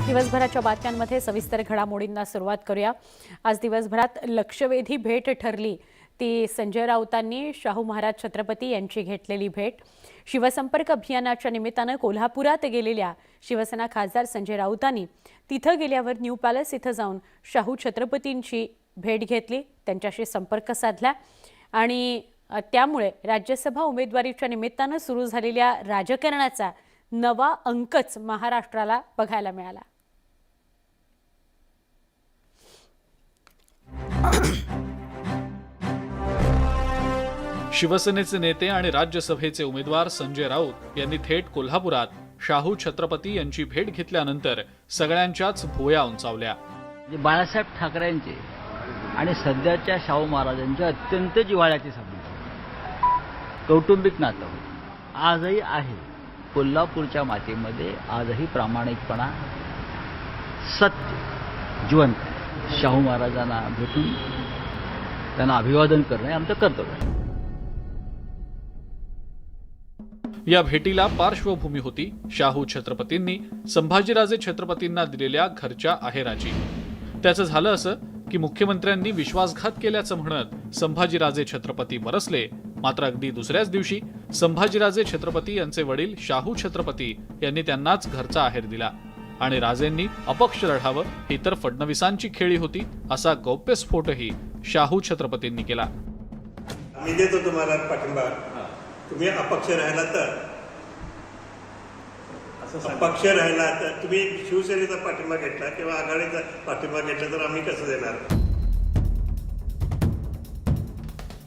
दिवसभराच्या बातम्यांमध्ये सविस्तर घडामोडींना सुरुवात करूया। आज दिवसभरात लक्षवेधी भेट ठरली ती संजय राऊतांनी शाहू महाराज छत्रपती यांची घेतलेली भेट। शिवसंपर्क अभियानाच्या निमित्ताने कोल्हापुरात गेलेल्या शिवसेना खासदार संजय राऊतांनी तिथे गेल्यावर न्यू पॅलेस इथे जाऊन शाहू छत्रपतींची भेट घेतली, त्यांच्याशी संपर्क साधला आणि त्यामुळे राज्यसभा उमेदवारीच्या निमित्ताने सुरू झालेल्या राजकारणाचा नवा अंकच महाराष्ट्राला बघायला मिळाला। शिवसेनेचे नेते आणि राज्यसभेचे उमेदवार संजय राऊत यांनी थेट कोल्हापुरात शाहू छत्रपती यांची भेट घेतल्यानंतर सगळ्यांच्याच भुवया उंचावल्या। बाळासाहेब ठाकरेंचे आणि सध्याच्या शाहू महाराजांचे अत्यंत जिव्हाळ्याचे संबंध, कौटुंबिक नातं आजही आहे। कोल्हापूरच्या मातीमध्ये आजही प्रामाणिकपणा, सत्य जिवंत। शाहू महाराजांना भेटून त्यांना अभिवादन करणे आमचं कर्तव्य आहे। या भेटीला पार्श्वभूमी होती शाहू छत्रपतींनी संभाजीराजे छत्रपतींना दिलेल्या घरच्या आहेराची। त्याचं झालं असं की मुख्यमंत्र्यांनी विश्वासघात केल्याचं म्हणत संभाजीराजे छत्रपती बरसले, मात्र अगदी दुसऱ्याच दिवशी संभाजीराजे छत्रपती यांचे वडील शाहू छत्रपती यांनी त्यांनाच घरचा आहेर दिला आणि राजेंनी अपक्ष लढावं ही तर फडणवीसांची खेळी होती असा गौप्यस्फोटही शाहू छत्रपतींनी केला। आम्ही देतो तुम्हाला पाठिंबा, तुम्ही अपक्ष राहिला तर तुम्ही शिवसेनेचा पाठिंबा घेतला किंवा आघाडीचा पाठिंबा घेतला तर आम्ही कसं देणार।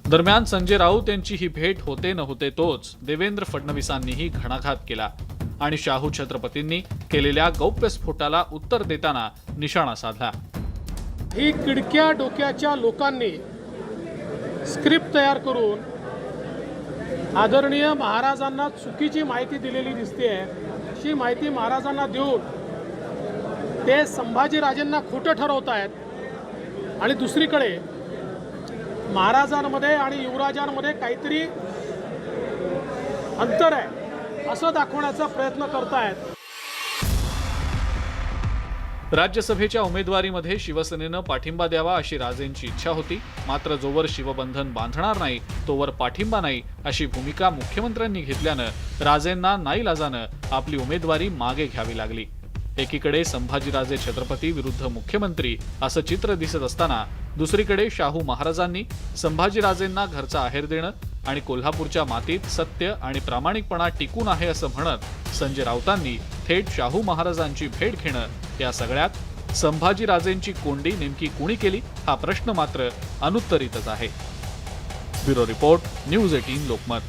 दरम्यान संजय राऊत यांची ही भेट होते न होते तोच देवेंद्र फडणवीसांनीही घणाघात केला आणि शाहू छत्रपतींनी केलेल्या गौप्यस्फोटाला उत्तर देताना निशाणा साधला। ही किडक्या डोक्याच्या लोकांनी स्क्रिप्ट तयार करून आदरणीय महाराजांना चुकीची माहिती दिलेली दिसते। अशी माहिती महाराजांना देऊन ते संभाजीराजेंना खोटं ठरवत आहेत आणि दुसरीकडे महाराजांमध्ये आणि युवराजांमध्ये काहीतरी अंतर आहे असं दाखवण्याचा प्रयत्न करतायत। राज्यसभेच्या उमेदवारीमध्ये शिवसेनेनं पाठिंबा द्यावा अशी राजेंची इच्छा होती, मात्र जोवर शिवबंधन बांधणार नाही तोवर पाठिंबा नाही अशी भूमिका मुख्यमंत्र्यांनी घेतल्यानं राजेंना नाईलाजानं आपली उमेदवारी मागे घ्यावी लागली। एकीकडे संभाजीराजे छत्रपती विरुद्ध मुख्यमंत्री असं चित्र दिसत असताना दुसरीकडे शाहू महाराजांनी संभाजीराजेंना घरचा आहेर देणं आणि कोल्हापूरच्या मातीत सत्य आणि प्रामाणिकपणा टिकून आहे असं म्हणत संजय राऊतांनी थेट शाहू महाराजांची भेट घेणं, या सगळ्यात संभाजीराजेंची कोंडी नेमकी कुणी केली हा प्रश्न मात्र अनुत्तरितच आहे। Bureau report, news 18 Lokmat.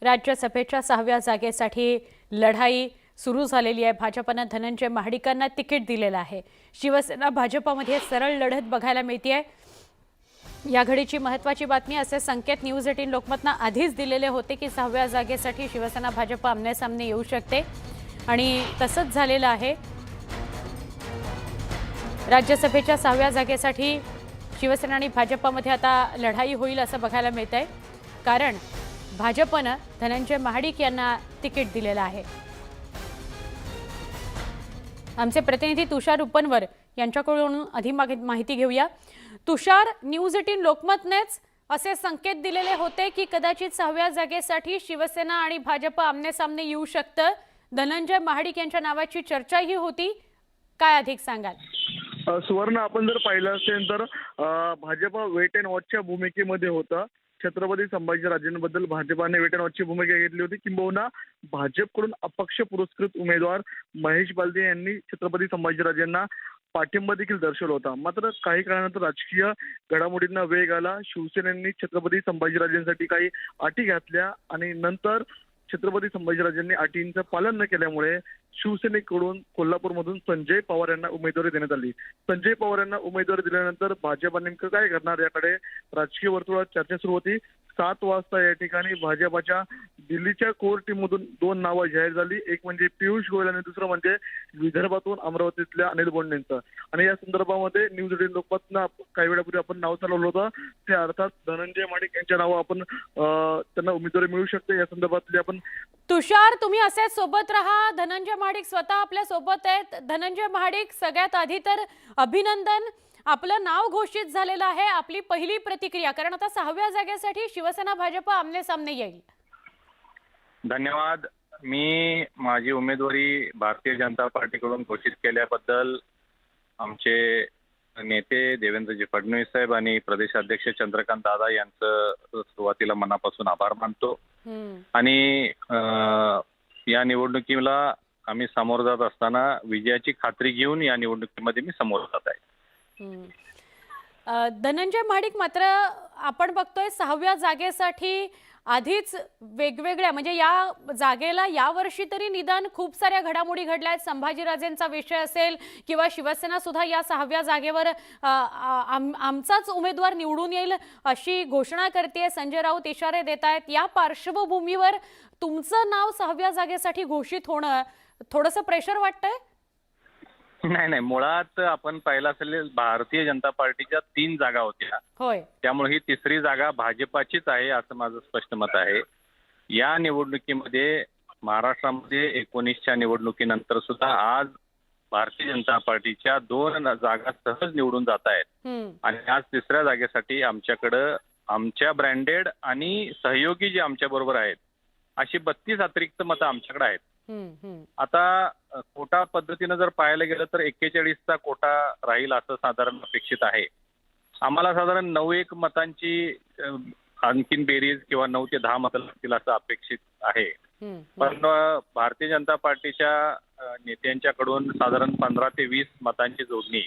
राज्यसभेच्या 6व्या जागेसाठी लढाई सुरू झालेली आहे। भाजपने धनंजय महाडिकांना तिकीट दिलेलं आहे। शिवसेना भाजपमध्ये सरळ लढत बघायला मिळते। या घडीची महत्त्वाची बातमी, असे संकेत न्यूज 18 लोकमतनं आधीच दिलेले होते की 6व्या जागेसाठी शिवसेना भाजप आमनेसामने येऊ शकते आणि तसंच झालेलं आहे। राज्यसभेच्या 6व्या जागेसाठी शिवसेना आणि भाजपमध्ये आता लढाई होईल असं बघायला मिळतंय, कारण भाजपनं धनंजय महाडिक यांना तिकीट दिलेलं आहे। आमचे प्रतिनिधी तुषार उपनवर यांच्याकडून अधिक माहिती घेऊया। तुषार, न्यूज 18 लोकमतनेच असे संकेत दिलेले होते की कदाचित 6व्या जागेसाठी शिवसेना आणि भाजप आमनेसामने येऊ शकतं। धनंजय महाडिक यांच्या नावाची चर्चाही होती, काय अधिक सांगाल? सुवर्ण, आपण जर पाहिलं असेल तर भाजप वेट अँड वॉचच्या भूमिकेमध्ये होता। छत्रपती संभाजीराजेंबद्दल भाजपाने वेट अँड वॉचची भूमिका घेतली होती, किंबहुना भाजपकडून अपक्ष पुरस्कृत उमेदवार महेश बालदे यांनी छत्रपती संभाजीराजेंना पाठिंबा देखील दर्शवला होता। मात्र काही काळानंतर राजकीय घडामोडींना वेग आला। शिवसेनेने छत्रपती संभाजीराजेंसाठी काही अटी घातल्या आणि नंतर छत्रपती संभाजीराजेंनी अटींचं पालन न केल्यामुळे शिवसेनेकडून कोल्हापूरमधून संजय पवार यांना उमेदवारी देण्यात आली. संजय पवार यांना उमेदवारी दिल्यानंतर भाजप नेमकं काय करणार याकडे राजकीय वर्तुळात चर्चा सुरू होती. 7 वाजता या ठिकाणी भाजपाच्या दिल्लीच्या कोर टीममधून 2 नावं जाहीर झाली. एक म्हणजे पियुष गोयल आणि दुसरं म्हणजे विदर्भातून अमरावतीतल्या अनिल बोंडेंचं. आणि या संदर्भामध्ये न्यूज 18 लोकमतनं काही वेळापूर्वी आपण नाव चालवलं होतं, ते अर्थात धनंजय महाडिक यांच्या नावं आपण त्यांना उमेदवारी मिळू शकते. या संदर्भातली आपण तुषार, तुम्ही असेच सोबत राहा. धनंजय महाडिक स्वतः आपल्या सोबत आहेत. धनंजय महाडिक, सगळ्यात आधी तर अभिनंदन, आपलं नाव घोषित झालेलं आहे. आपली पहिली प्रतिक्रिया, कारण आता 6व्या जागेसाठी शिवसेना भाजप आमने सामने येईल. धन्यवाद. मी माझी उमेदवारी भारतीय जनता पार्टीकडून घोषित केल्याबद्दल आमचे नेते देवेंद्रजी फडणवीस साहेब आणि प्रदेशाध्यक्ष चंद्रकांत दादा यांचं सुरुवातीला मनापासून आभार मानतो. आणि या निवडणुकीला आम्ही समोर जात असताना विजयाची खात्री घेऊन या निवडणुकीमध्ये मी समोर जात आहे. धनंजय महाडिक, मात्र आपण बघतोय 6व्या जागेसाठी आधीच वेगवेगळ्या, म्हणजे या जागेला यावर्षी तरी निदान खूप साऱ्या घडामोडी घडल्या आहेत. संभाजीराजेंचा विषय असेल किंवा शिवसेना सुद्धा या 6व्या जागेवर आमचाच उमेदवार निवडून येईल अशी घोषणा करते. संजय राऊत इशारे देत आहेत. या पार्श्वभूमीवर तुमचं नाव 6व्या जागेसाठी घोषित होणं थोडंसं प्रेशर वाटतंय? नाही, मुळात आपण पाहिलं असेल भारतीय जनता पार्टीच्या 3 जागा होत्या. होय. त्यामुळे ही 3री जागा भाजपाचीच आहे असं माझं स्पष्ट मत आहे. या निवडणुकीमध्ये महाराष्ट्रामध्ये 19च्या निवडणुकीनंतर सुद्धा आज भारतीय जनता पार्टीच्या 2 जागा सहज निवडून जात आहेत. आणि आज 3ऱ्या जागेसाठी आमच्याकडं आमच्या ब्रँडेड आणि सहयोगी जे आमच्या बरोबर आहेत अशी 32 अतिरिक्त मतं आमच्याकडे आहेत. आता कोटा पद्धतीनं जर पाहायला गेलं तर 41चा कोटा राहील असं साधारण अपेक्षित आहे. आम्हाला साधारण 9-1 मतांची आणखीन बेरीज किंवा 9 ते 10 मतं लागतील असं अपेक्षित आहे. पण भारतीय जनता पार्टीच्या नेत्यांच्याकडून साधारण 15 ते 20 मतांची जोडणी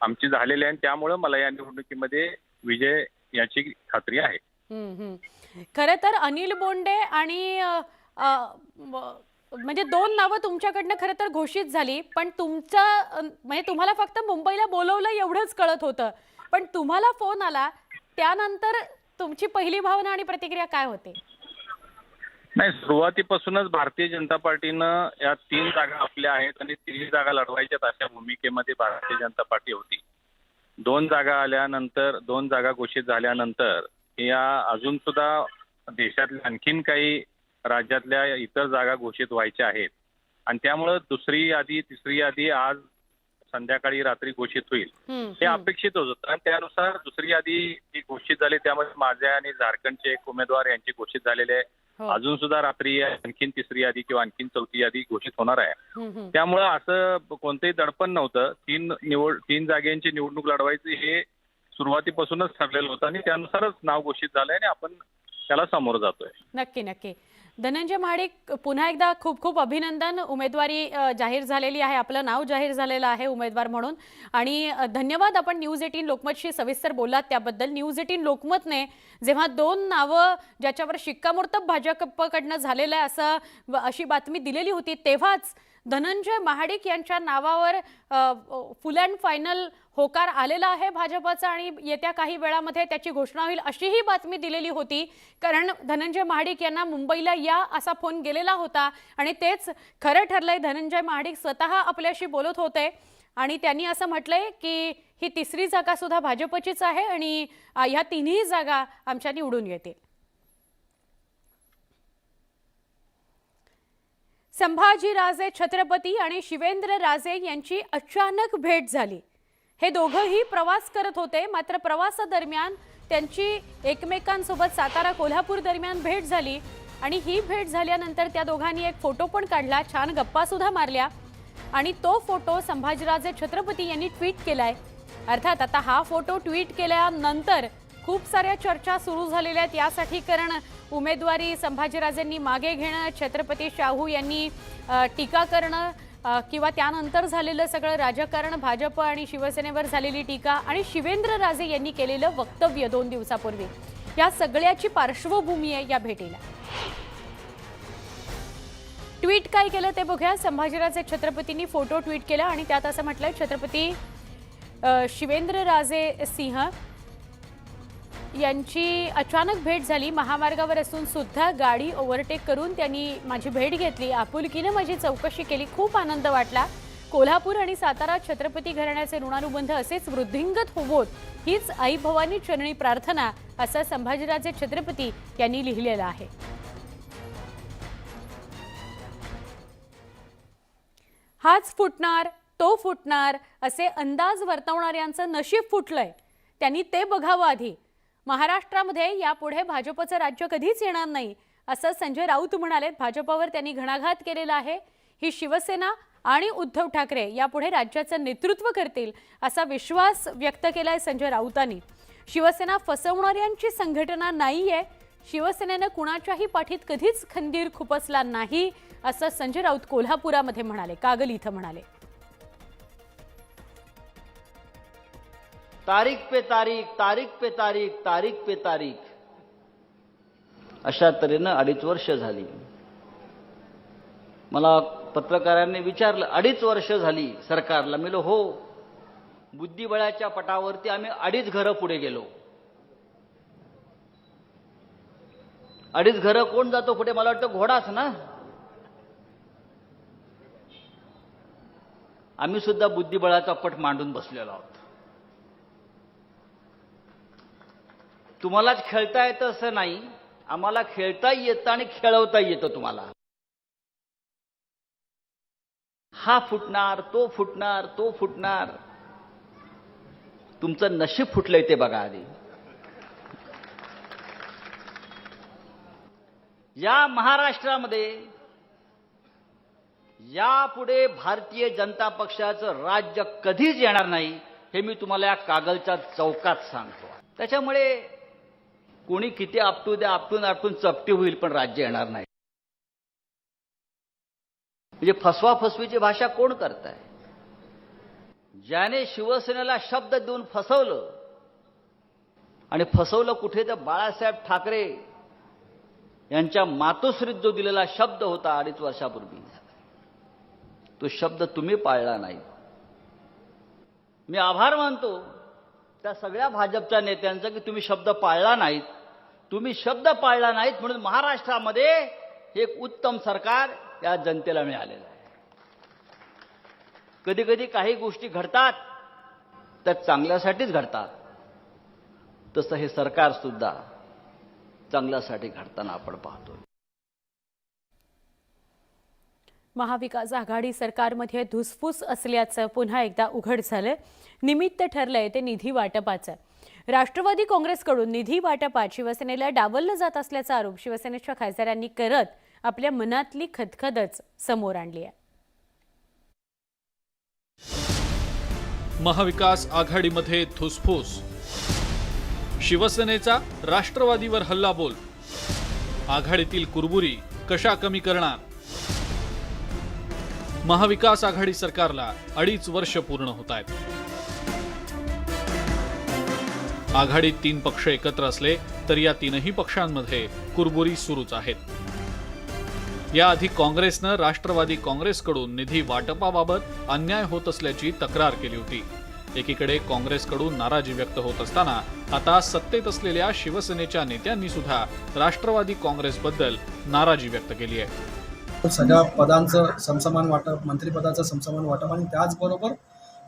आमची झालेली आहे. त्यामुळे मला या निवडणुकीमध्ये विजय याची खात्री आहे. खरं तर अनिल बोंडे आणि म्हणजे 2 नावं तुमच्याकडनं खरं तर घोषित झाली, पण म्हणजे तुम्हाला फक्त मुंबईला बोलवलं एवढंच कळत होतं. पण तुम्हाला फोन आला त्यानंतर तुमची पहिली भावना आणि प्रतिक्रिया काय होते? नाही, सुरुवातीपासूनच भारतीय जनता पार्टीनं या 3 जागा आपल्या आहेत आणि 3 जागा लढवायच्यात अशा भूमिकेमध्ये भारतीय जनता पार्टी होती. 2 जागा आल्यानंतर, 2 जागा घोषित झाल्यानंतर या अजून सुद्धा देशातल्या आणखीन काही राज्यातल्या इतर जागा घोषित व्हायच्या आहेत. आणि त्यामुळं 2री यादी 3री यादी आज संध्याकाळी रात्री घोषित होईल हे अपेक्षित होतं. आणि त्यानुसार 2री यादी जी घोषित झाली त्यामध्ये माझ्या आणि झारखंडचे एक उमेदवार यांची घोषित झालेले आहे. अजून सुद्धा रात्री आणखीन 3री यादी किंवा आणखीन 4थी यादी घोषित होणार आहे. त्यामुळं असं कोणतंही दडपण नव्हतं. 3 जागेची निवडणूक लढवायची हे सुरुवातीपासूनच ठरलेलं होतं आणि त्यानुसारच नाव घोषित झालंय आणि आपण त्याला समोर जातोय. नक्की. धनंजय महाडिक, पुन्हा एकदा खूप खूप अभिनंदन. उमेदवारी जाहीर झालेली आहे, आपलं नाव जाहीर झालेलं आहे उमेदवार म्हणून. आणि धन्यवाद, आपण न्यूज 18 लोकमतशी सविस्तर बोललात त्याबद्दल. न्यूज 18 लोकमतने जेव्हा 2 नावं ज्याच्यावर शिक्कामोर्तब भाजपकडनं झालेलं आहे अशी बातमी दिलेली होती, तेव्हाच धनंजय महाडिक यांच्या नावावर फुल अँड फायनल होकार आलेला आहे भाजपचा आणि येत्या काही वेळामध्ये त्याची घोषणा होईल अशीही बातमी दिलेली होती. कारण धनंजय महाडिक यांना मुंबईला या असा फोन गेलेला होता आणि तेच खरं ठरलंय. धनंजय महाडिक स्वतः आपल्याशी बोलत होते आणि त्यांनी असं म्हटलंय की ही 3री जागा सुद्धा भाजपचीच आहे आणि ह्या 3ही जागा आमच्या निवडून येतील. संभाजीराजे छत्रपती आणि शिवेंद्रराजे यांची अचानक भेट झाली. हे दोघंही प्रवास करत होते, मात्र प्रवासादरम्यान त्यांची एकमेकांसोबत सातारा कोल्हापूर दरम्यान भेट झाली आणि ही भेट झाल्यानंतर त्या दोघांनी एक फोटो पण काढला, छान गप्पा सुद्धा मारल्या आणि तो फोटो संभाजीराजे छत्रपती यांनी ट्विट केलाय. अर्थात आता हा फोटो ट्विट केल्यानंतर खूप साऱ्या चर्चा सुरू झालेल्या आहेत यासाठी, कारण उमेदवारी संभाजीराजेंनी मागे घेणं, छत्रपती शाहू यांनी टीका करणं किंवा त्यानंतर झालेलं सगळं राजकारण, भाजप आणि शिवसेनेवर झालेली टीका आणि शिवेंद्रराजे यांनी केलेलं वक्तव्य 2 दिवसापूर्वी, या सगळ्याची पार्श्वभूमी आहे या भेटीला. ट्विट काय केलं ते बघूया. संभाजीराजे छत्रपतींनी फोटो ट्विट केला आणि त्यात असं म्हटलंय, छत्रपती शिवेंद्रराजे सिंह यांची अचानक भेट झाली. महामार्गावर असून सुद्धा गाडी ओव्हरटेक करून त्यांनी माझी भेट घेतली. आपुलकीने माझी चौकशी केली. खूप आनंद वाटला. कोल्हापूर आणि सातारा छत्रपती घराण्याचे ऋणानुबंध असेच वृद्धिंगत होवोत हीच आई भवानी चरणी प्रार्थना, असं संभाजीराजे छत्रपती यांनी लिहिलेलं आहे. हाच फुटणार, तो फुटणार असे अंदाज वर्तवणाऱ्यांचं नशीब फुटलंय. त्यांनी ते बघावं आधी. महाराष्ट्रामध्ये यापुढे भाजपचं राज्य कधीच येणार नाही, असं संजय राऊत म्हणाले. भाजपवर त्यांनी घणाघात केलेला आहे. ही शिवसेना आणि उद्धव ठाकरे यापुढे राज्याचं नेतृत्व करतील असा विश्वास व्यक्त केलाय संजय राऊतांनी. शिवसेना फसवणाऱ्यांची संघटना नाहीये. शिवसेनेनं कुणाच्याही पाठीत कधीच खंजीर खुपसला नाही, असं संजय राऊत कोल्हापुरामध्ये म्हणाले, कागल इथं म्हणाले. तारीख पे तारीख, तारीख पे तारीख, तारीख पे तारीख, अशा तऱ्हेनं 2.5 वर्ष झाली. मला पत्रकारांनी विचारलं, 2.5 वर्ष झाली सरकारला. मी हो, बुद्धिबळाच्या पटावरती आम्ही 2.5 घरं पुढे गेलो. 2.5 घरं कोण जातो पुढे? मला वाटतं घोडाच ना. आम्ही सुद्धा बुद्धिबळाचा पट मांडून बसलेलो आहोत. तुम्हालाच खेळता येतं असं नाही, आम्हाला खेळता येतं आणि खेळवता येतं तुम्हाला. हा फुटणार, तो फुटणार, तो फुटणार. तुमचं नशीब फुटलंय ते बघा आधी. या महाराष्ट्रामध्ये यापुढे भारतीय जनता पक्षाचं राज्य कधीच येणार नाही, हे मी तुम्हाला या कागलच्या चौकात सांगतो. त्याच्यामुळे कोणी किती आपटू द्या, आपटून चपटी होईल, पण राज्य येणार नाही. म्हणजे फसवाफसवीची भाषा कोण करताय? ज्याने शिवसेनेला शब्द देऊन फसवलं, आणि फसवलं कुठे तर बाळासाहेब ठाकरे यांच्या मातोश्रीत जो दिलेला शब्द होता 2.5 वर्षापूर्वी, तो शब्द तुम्ही पाळला नाही. मी आभार मानतो त्या सगळ्या भाजपच्या नेत्यांचं की तुम्ही शब्द पाळला नाहीत. तुम्ही शब्द पाळला नाहीत म्हणून महाराष्ट्रामध्ये एक उत्तम सरकार या जनतेला मिळालेलं आहे. कधी कधी काही गोष्टी घडतात त्या चांगल्यासाठीच घडतात. तसं हे सरकार सुद्धा चांगल्यासाठी घडताना आपण पाहतो. महाविकास आघाडी सरकारमध्ये धुसफूस असल्याचं पुन्हा एकदा उघड झालं. निमित्त ठरलंय ते निधी वाटपाचं. राष्ट्रवादी काँग्रेसकडून निधी वाटपात शिवसेनेला डावललं जात असल्याचा आरोप शिवसेनेच्या खासदारांनी करत आपल्या मनातली खदखदच समोर आणली आहे. महाविकास आघाडीमध्ये धुसफूस, शिवसेनेचा राष्ट्रवादीवर हल्लाबोल, आघाडीतील कुरबुरी कशा कमी करणार? महाविकास आघाडी सरकारला 2.5 वर्ष पूर्ण होत आहेत. आघाडीत 3 पक्ष एकत्र असले तर या 3ही पक्षांमध्ये कुरबुरी सुरूच आहेत. याआधी काँग्रेसनं राष्ट्रवादी काँग्रेसकडून निधी वाटपाबाबत अन्याय होत असल्याची तक्रार केली होती. एकीकडे काँग्रेसकडून नाराजी व्यक्त होत असताना आता सत्तेत असलेल्या शिवसेनेच्या नेत्यांनी सुद्धा राष्ट्रवादी काँग्रेसबद्दल नाराजी व्यक्त केली आहे. सगळ्या पदांचं समसमान वाटप, मंत्रिपदाचं समसमान वाटप आणि त्याचबरोबर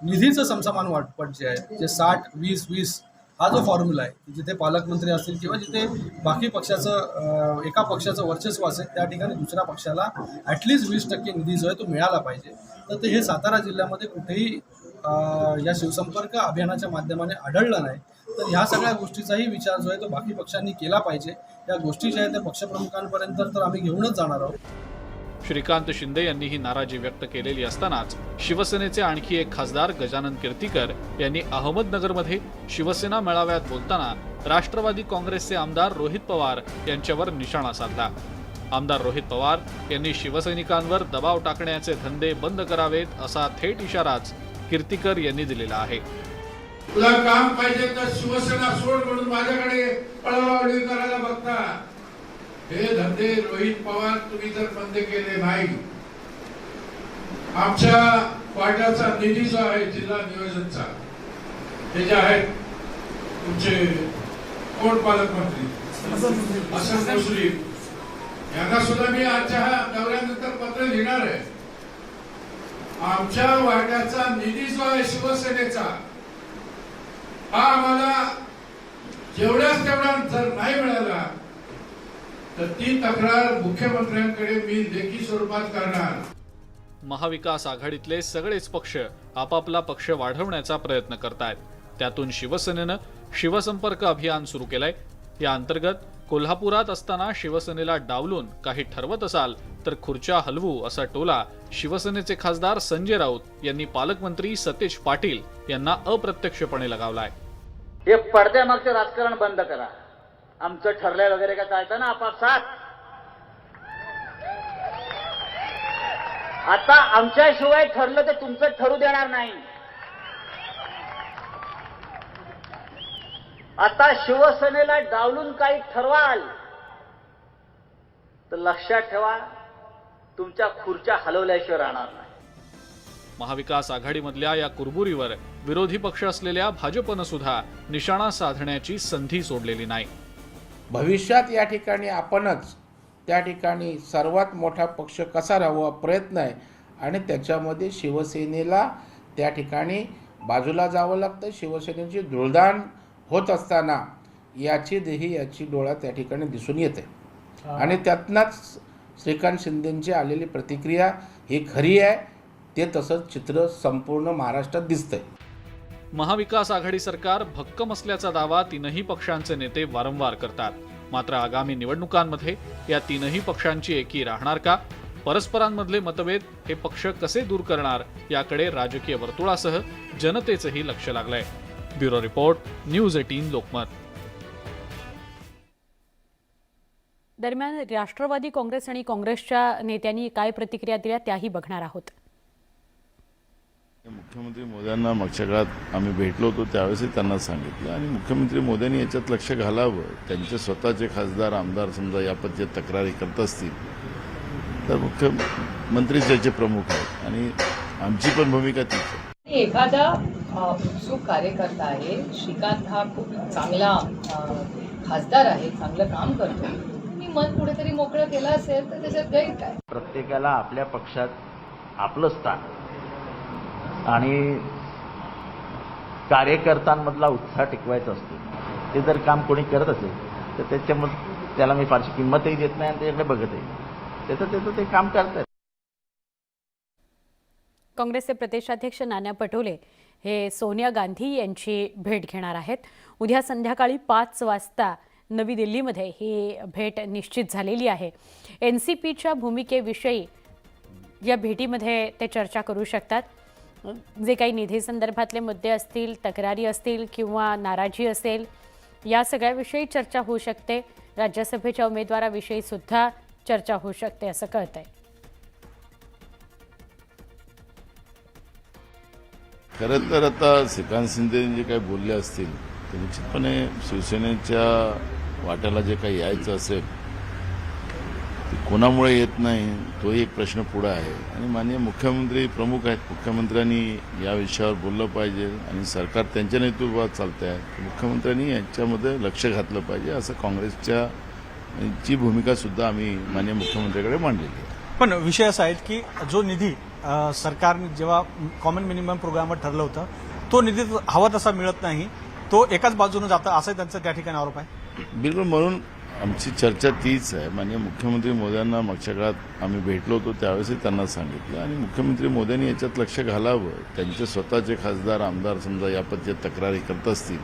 निधीचं समसमान वाटप जे आहे, जे 60-20-20 हा जो फॉर्म्युला आहे, जिथे पालकमंत्री असतील किंवा जिथे बाकी पक्षाचं एका पक्षाचं वर्चस्व असेल त्या ठिकाणी दुसऱ्या पक्षाला ॲटलिस्ट 20% निधी जो आहे तो मिळाला पाहिजे. तर ते हे सातारा जिल्ह्यामध्ये कुठेही या शिवसंपर्क अभियानाच्या माध्यमाने आढळलं नाही. तर ह्या सगळ्या गोष्टीचाही विचार जो आहे तो बाकी पक्षांनी केला पाहिजे. या गोष्टी ज्या आहेत त्या पक्षप्रमुखांपर्यंत तर आम्ही घेऊनच जाणार आहोत. श्रीकांत शिंदे यांनी ही नाराजी व्यक्त केलेली असतानाच शिवसेनेचे आणखी एक खासदार गजानन कीर्तीकर यांनी अहमदनगरमध्ये शिवसेना मेळाव्यात बोलताना राष्ट्रवादी काँग्रेसचे आमदार रोहित पवार यांच्यावर निशाणा साधला. आमदार रोहित पवार यांनी शिवसैनिकांवर दबाव टाकण्याचे धंदे बंद करावेत असा थेट इशाराच कीर्तीकर यांनी दिलेला आहे. तुला काम पाहिजे तर शिवसेना सोड म्हणून माझ्याकडे पळवावडी करायला बघता. हे धंदे रोहित पवार तुम्ही जर बंद केले नाही, आमच्या वाट्याचा निधी जो आहे जिल्हा नियोजनचा, ते जे आहेत तुमचे कोण पालकमंत्री हसन मुश्रीफ यांना सुद्धा मी आजच्या ह्या दौऱ्यानंतर पत्र लिहिणार आहे. आमच्या वाट्याचा निधी जो आहे शिवसेनेचा, हा आम्हाला जेवढ्याच तेवढा जर नाही मिळाला तर ती तक्रार मुख्यमंत्र्यांकडे मी लेखी स्वरूपात करणार. महाविकास आघाडीतले सगळेच पक्ष आपापला पक्ष वाढवण्याचा प्रयत्न करतायत. त्यातून शिवसेनेनं शिवसंपर्क अभियान सुरू केलंय. या अंतर्गत कोल्हापुरात असताना शिवसेनेला डावलून काही ठरवत असाल तर खुर्च्या हलवू असा टोला शिवसेनेचे खासदार संजय राऊत यांनी पालकमंत्री सतेज पाटील यांना अप्रत्यक्षपणे लगावलाय. हे पडद्यामागचं राजकारण बंद करा. आमचं ठरलंय वगैरे काय चालतं ना आपापसात. आता आमच्याशिवाय ठरलं तर तुमचं ठरू देणार नाही. आता शिवसेनेला डावलून काही ठरवाल तर लक्षात ठेवा, तुमच्या खुर्च्या हलवल्याशिवाय राहणार नाही. महाविकास आघाडीमधल्या या कुरबुरीवर विरोधी पक्ष असलेल्या भाजपनं सुद्धा निशाणा साधण्याची संधी सोडलेली नाही. भविष्यात या ठिकाणी आपणच त्या ठिकाणी सर्वात मोठा पक्ष कसा राहावा प्रयत्न आहे आणि त्याच्यामध्ये शिवसेनेला त्या ठिकाणी बाजूला जावं लागतं. शिवसेनेची धुळदाण होत असताना याची डोळा त्या ठिकाणी दिसून येते आणि त्यातनंच श्रीकांत शिंदेंची आलेली प्रतिक्रिया ही खरी आहे. ते तसंच चित्र संपूर्ण महाराष्ट्रात दिसतंय. महाविकास आघाडी सरकार भक्कम असल्याचा दावा तीनही पक्षांचे नेते वारंवार करतात. मात्र आगामी निवडणुकांमध्ये या तीनही पक्षांची एकी राहणार का? परस्परांमधले मतभेद हे पक्ष कसे दूर करणार याकडे राजकीय वर्तुळासह जनतेचंही लक्ष लागलंय. Bureau report, news 18 Lokmat. दरम्यान राष्ट्रवादी काँग्रेस आणि काँग्रेसच्या नेत्यांनी काय प्रतिक्रिया दिल्या त्याही बघणार आहोत. मुख्यमंत्री मोदयांना मागच्या काळात आम्ही भेटलो होतो, त्यावेळेसही त्यांना सांगितलं आणि मुख्यमंत्री मोदयांनी याच्यात लक्ष घालावं. त्यांचे स्वतःचे खासदार आमदार समजा या पद्धतीच्या तक्रारी करत असतील तर मुख्यमंत्री त्याचे प्रमुख आहेत आणि आमची पण भूमिका तीच आहे. एखादा उत्सुक कार्यकर्ता आहे, श्रीकांत हा खूप चांगला खासदार आहे, चांगलं काम करतो, मी मन कुठेतरी मोकळं केलं असेल तर त्याच्यात गैर काय. प्रत्येकाला आपल्या पक्षात आपलं स्थान आणि कार्यकर्त्यांमधला उत्साह टिकवायचा असतो. ते जर काम कोणी करत असेल तर त्याच्यामध्ये त्याला मी फारशी किंमतही देत नाही आणि त्याच्याकडे बघतही. त्याचं ते काम करतात. काँग्रेसचे प्रदेशाध्यक्ष नाना पटोले हे सोनिया गांधी यांची भेट घेणार आहेत. उद्या संध्याकाळी 5 वाजता नवी दिल्लीमध्ये ही भेट निश्चित झालेली आहे. NCPच्या भूमिकेविषयी या भेटीमध्ये ते चर्चा करू शकतात. जे काही निधी संदर्भातले मुद्दे असतील, तक्रारी असतील किंवा नाराजी असेल, या सगळ्याविषयी चर्चा होऊ शकते. राज्यसभेच्या उमेदवाराविषयी सुद्धा चर्चा होऊ शकते असं कळतंय. खरं तर आता श्रीकांत शिंदे जे काही बोलले असतील तर निश्चितपणे शिवसेनेच्या वाट्याला जे काही यायचं असेल ते कोणामुळे येत नाही तोही एक प्रश्न पुढे आहे आणि माननीय मुख्यमंत्री प्रमुख आहेत. मुख्यमंत्र्यांनी या विषयावर बोललं पाहिजे आणि सरकार त्यांच्या नेतृत्वात चालतं आहे. मुख्यमंत्र्यांनी यांच्यामध्ये लक्ष घातलं पाहिजे असं काँग्रेसच्या ची भूमिका सुद्धा आम्ही माननीय मुख्यमंत्र्यांकडे मांडलेली आहे. पण विषय असा आहे की जो निधी सरकारने जेव्हा कॉमन मिनिमम प्रोग्रामवर ठरलं होतं तो निधी हवा तसा मिळत नाही, तो एकाच बाजूने जातं असं त्यांचा त्या ठिकाणी आरोप आहे. बिलकुल, म्हणून आमची चर्चा तीच आहे. माननीय मुख्यमंत्री मोदयांना मागच्या काळात आम्ही भेटलो होतो, त्यावेळेसही त्यांना सांगितलं आणि मुख्यमंत्री मोदयांनी याच्यात लक्ष घालावं. त्यांचे स्वतःचे खासदार आमदार समजा या पद्धतीच्या तक्रारी करत असतील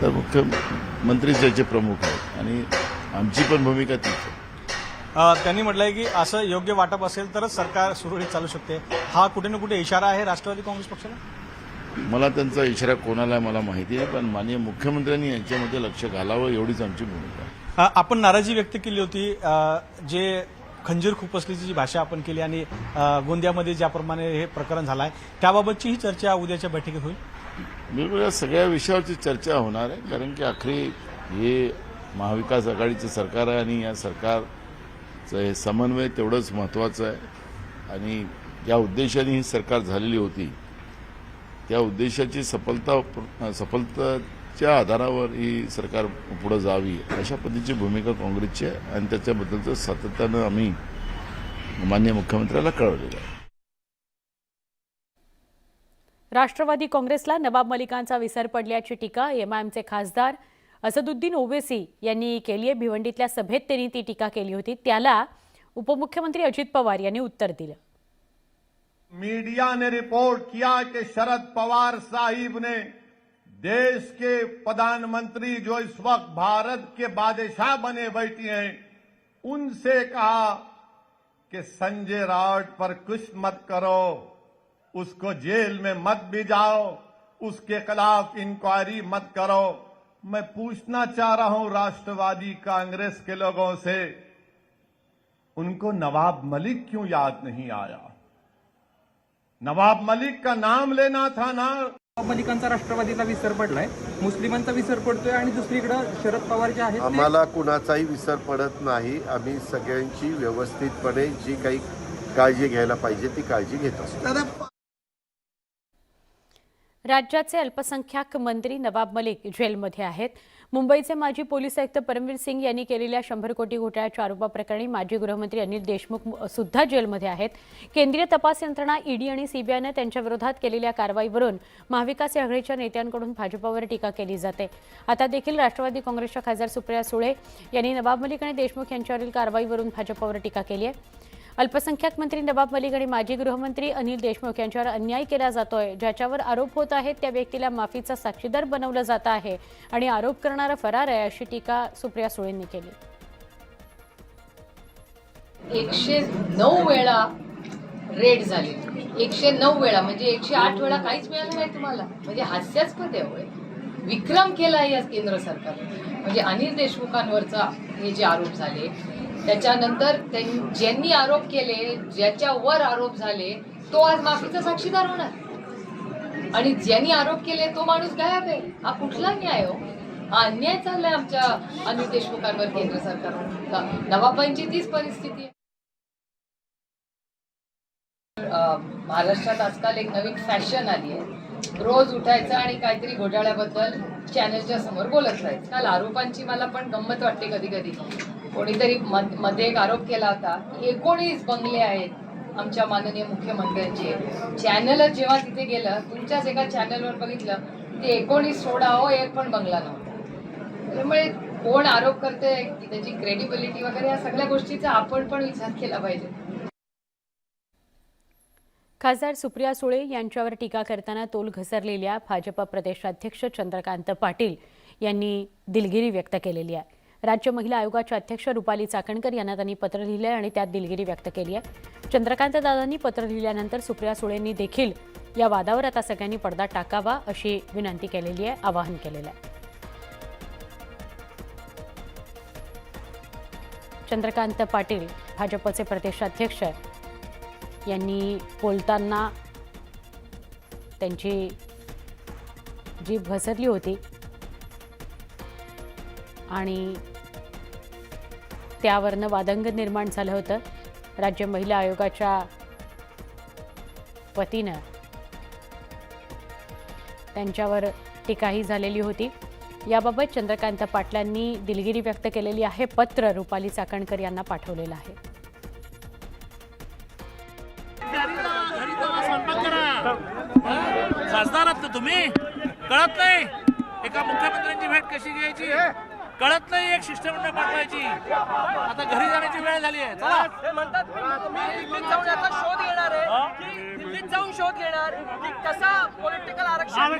तर मुख्यमंत्री त्याचे प्रमुख आहेत आणि आमची पण भूमिका तीच आहे. त्यांनी म्हटलंय की असं योग्य वाटप असेल तरच सरकार सुरळीत चालू शकते. हा कुठे ना कुठे इशारा आहे राष्ट्रवादी काँग्रेस पक्षाला. मला त्यांचा इशारा कोणाला मला माहिती आहे, पण माननीय मुख्यमंत्र्यांनी यांच्यामध्ये लक्ष घालावं एवढीच आमची भूमिका आहे. आपण नाराजी व्यक्त केली होती, जे खंजीर खुपसलीची जी भाषा आपण केली आणि गोंदियामध्ये ज्याप्रमाणे हे प्रकरण झालं आहे त्याबाबतची ही चर्चा उद्याच्या बैठकीत होईल. बिलकुल, या सगळ्या विषयावरची चर्चा होणार आहे कारण की आखरी हे महाविकास आघाडीचं सरकार आहे आणि या सरकारचं हे समन्वय तेवढंच महत्त्वाचं आहे आणि ज्या उद्देशाने ही सरकार झालेली होती त्या उद्देशाची सफलतेच्या आधारावर ही सरकार पुढे जावी अशा पद्धतीची भूमिका काँग्रेसची आहे आणि त्याच्याबद्दलचं सातत्यानं आम्ही माननीय मुख्यमंत्र्याला कळवलेलं आहे. राष्ट्रवादी काँग्रेसला नवाब मलिकांचा विसर पडल्याची टीका एमआयएमचे खासदार असदुद्दीन ओवैसी यांनी केली आहे. भिवंडीतल्या सभेत त्यांनी ती टीका केली होती. त्याला उपमुख्यमंत्री अजित पवार यांनी उत्तर दिलं. मीडिया ने रिपोर्ट किया कि शरद पवार साहिब ने देश के प्रधानमंत्री जो इस वक्त भारत के बादशाह बने बैठे हैं उनसे कहा कि संजय राउत पर कुछ मत करो, उसको जेल में मत भिजाओ, उसके खिलाफ इंक्वायरी मत करो. मैं पूछना चाह रहा हूं राष्ट्रवादी कांग्रेस के लोगों से, उनको नवाब मलिक क्यों याद नहीं आया? नवाब मलिक का नाम लेना था ना. नवाब मलिकांचा राष्ट्रवादीला विसर पडलाय, मुस्लिमांचा विसर पडतोय आणि दुसरीकडे शरद पवार जे आहेत आम्हाला कुणाचाही विसर पडत नाही. आम्ही सगळ्यांची व्यवस्थितपणे जी काही काळजी घ्यायला पाहिजे ती काळजी घेत असतो. राज्याचे अल्पसंख्याक मंत्री नवाब मलिक जेलमध्ये आहेत. मुंबईचे माजी पोलीस आयुक्त परमवीर सिंग यांनी केलेल्या 100 कोटी घोटाळ्याच्या आरोपाप्रकरणी माजी गृहमंत्री अनिल देशमुख सुद्धा जेलमध्ये आहेत. केंद्रीय तपास यंत्रणा ईडी आणि सीबीआयने त्यांच्या विरोधात केलेल्या कारवाईवरून महाविकास आघाडीच्या नेत्यांकडून भाजपावर टीका केली जाते. आता देखील राष्ट्रवादी काँग्रेसच्या खासदार सुप्रिया सुळे यांनी नवाब मलिक आणि देशमुख यांच्यावरील कारवाईवरून भाजपावर टीका केली आहे. अल्पसंख्याक मंत्री नवाब मलिक आणि माजी गृहमंत्री अनिल देशमुख यांच्यावर अन्याय केला जातोय. ज्याच्यावर आरोप होत आहेत त्या व्यक्तीला माफीचा साक्षीदार बनवलं जात आहे आणि आरोप करणारा फरार आहे अशी टीका सुप्रिया सुळेंनी केली. 109 वेळा रेड झाली. 109 वेळा म्हणजे 108 वेळा काहीच मिळालं नाही तुम्हाला. म्हणजे हास्यास्पद आहे. विक्रम केला या केंद्र सरकारने. म्हणजे अनिल देशमुखांवरचा हे जे आरोप झाले त्याच्यानंतर ज्यांनी आरोप केले, ज्याच्यावर आरोप झाले तो आज माफीचा साक्षीदार होणार आणि ज्यांनी आरोप केले तो माणूस गायब आहे. हा कुठला न्याय हो? हा अन्याय चाललाय आमच्या अनिल देशमुखांवर केंद्र सरकारवर. नवाबांची तीच परिस्थिती आहे. महाराष्ट्रात आजकाल एक नवीन फॅशन आली आहे. रोज उठायचं आणि काहीतरी घोटाळ्याबद्दल चॅनलच्या समोर बोलत राहायचं. काल आरोपांची मला पण गंमत वाटते कधी कधी. कोणीतरी मध्ये एक आरोप केला होता की 19 बंगले आहेत आमच्या माननीय मुख्यमंत्र्यांचे. चॅनलच जेव्हा तिथे गेलं, तुमच्याच एका चॅनलवर बघितलं ते 19 सोडा हो, एक पण बंगला नव्हता. त्यामुळे कोण आरोप करते की त्याची क्रेडिबिलिटी वगैरे या सगळ्या गोष्टीचा आपण पण विचार केला पाहिजे. खासदार सुप्रिया सुळे यांच्यावर टीका करताना तोल घसरलेल्या भाजपा प्रदेशाध्यक्ष चंद्रकांत पाटील यांनी दिलगिरी व्यक्त केलेली आहे. राज्य महिला आयोगाच्या अध्यक्ष रुपाली चाकणकर यांना त्यांनी पत्र लिहिलं आहे आणि त्यात दिलगिरी व्यक्त केली आहे. चंद्रकांत दादांनी पत्र लिहिल्यानंतर सुप्रिया सुळेंनी देखील या वादावर आता सगळ्यांनी पडदा टाकावा अशी विनंती केलेली आहे, आवाहन केलेलं आहे. चंद्रकांत पाटील भाजपचे प्रदेशाध्यक्ष यांनी बोलताना त्यांची जीभ घसरली होती आणि त्यावरनं वादंग निर्माण झालं होतं. राज्य महिला आयोगाच्या वतीनं त्यांच्यावर टीकाही झालेली होती. याबाबत चंद्रकांत पाटलांनी दिलगिरी व्यक्त केलेली आहे. पत्र रुपाली चाकणकर यांना पाठवलेलं आहे. खासदार आहात तुम्ही, कळत नाही एका मुख्यमंत्र्यांची भेट कशी घ्यायची, कळत नाही एक शिष्टमंडळ पाठवायची. आता घरी जाण्याची वेळ झाली आहे. चला म्हणतात दिल्लीत जाऊन याचा शोध घेणार आहे, दिल्लीत जाऊन शोध घेणार की कसा पॉलिटिकल आरक्षण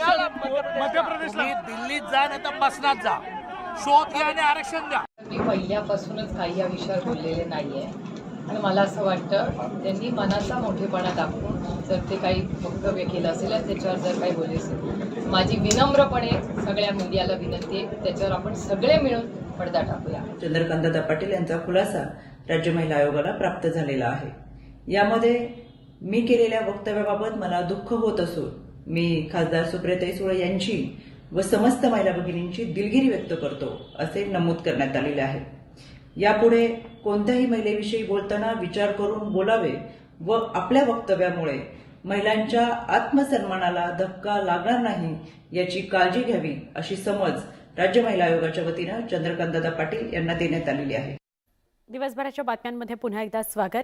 मध्य प्रदेशला. दिल्लीत जा नाही तर बसनात जा, शोध घ्या आणि आरक्षण द्या. मी पहिल्यापासूनच काही या विषयावर बोललेले नाहीये आणि मला असं वाटतं त्यांनी मनाचा मोठेपणा दाखवून जर ते काही वक्तव्य केलं असेल आणि त्याच्यावर जर काही बोलले असेल, माझी विनम्रपणे सगळ्या मीडियाला विनंती आहे त्याच्यावर आपण सगळे मिळून पडदा टाकूया. चंद्रकांत पाटील यांचा खुलासा राज्य महिला आयोगाला प्राप्त झालेला आहे. यामध्ये मी केलेल्या वक्तव्याबाबत मला दुःख होत असून मी खासदार सुप्रियाताई सुळे यांची व समस्त महिला भगिनींची दिलगिरी व्यक्त करतो असे नमूद करण्यात आलेले आहे. यापुढे कोणत्याही महिलेविषयी बोलताना विचार करून बोलावे व आपल्या वक्तव्यामुळे महिलांच्या आत्मसन्मानाला धक्का लागणार नाही याची काळजी घ्यावी अशी समज राज्य महिला आयोगाच्या वतीनं चंद्रकांतदादा पाटील यांना देण्यात आलेली आहे. दिवसभराच्या बातम्यांमध्ये पुन्हा एकदा स्वागत.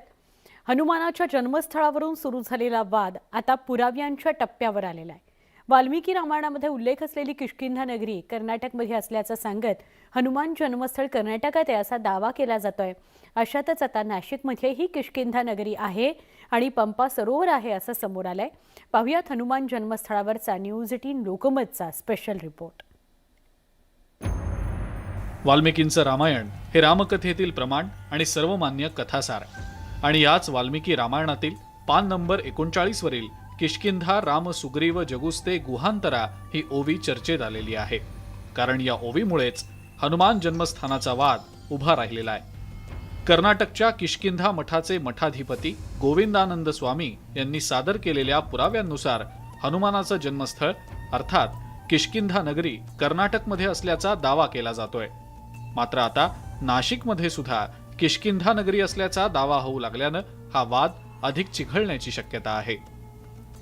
हनुमानाच्या जन्मस्थळावरून सुरू झालेला वाद आता पुराव्यांच्या टप्प्यावर आलेला आहे. वाल्मिकी रामायणामध्ये उल्लेख असलेली किष्किंधा नगरी कर्नाटकमध्ये असल्याचं सांगत हनुमान जन्मस्थळ कर्नाटकात आहे असा दावा केला जातोय. अशातच आता नाशिकमध्येही किष्किंधा नगरी आहे आणि पंपा सरोवर आहे असं समोर आलंय. पाहुयात हनुमान जन्मस्थळावरचा न्यूज 18 लोकमतचा स्पेशल रिपोर्ट. वाल्मिकींचं रामायण हे रामकथेतील प्रमाण आणि सर्वमान्य कथासार आणि याच वाल्मिकी रामायणातील पान नंबर 39 वरील किष्किंधा राम सुग्रीव जगुस्ते गुहांतरा ही ओवी चर्चेत आलेली आहे. कारण या ओवीमुळेच हनुमान जन्मस्थानाचा वाद उभा राहिलेला आहे. कर्नाटकच्या किष्किंधा मठाचे मठाधिपती गोविंदानंद स्वामी यांनी सादर केलेल्या पुराव्यांनुसार हनुमानाचं जन्मस्थळ अर्थात किष्किंधा नगरी कर्नाटकमध्ये असल्याचा दावा केला जातोय. मात्र आता नाशिकमध्ये सुद्धा किष्किंधा नगरी असल्याचा दावा होऊ लागल्यानं हा वाद अधिक चिघळण्याची शक्यता आहे.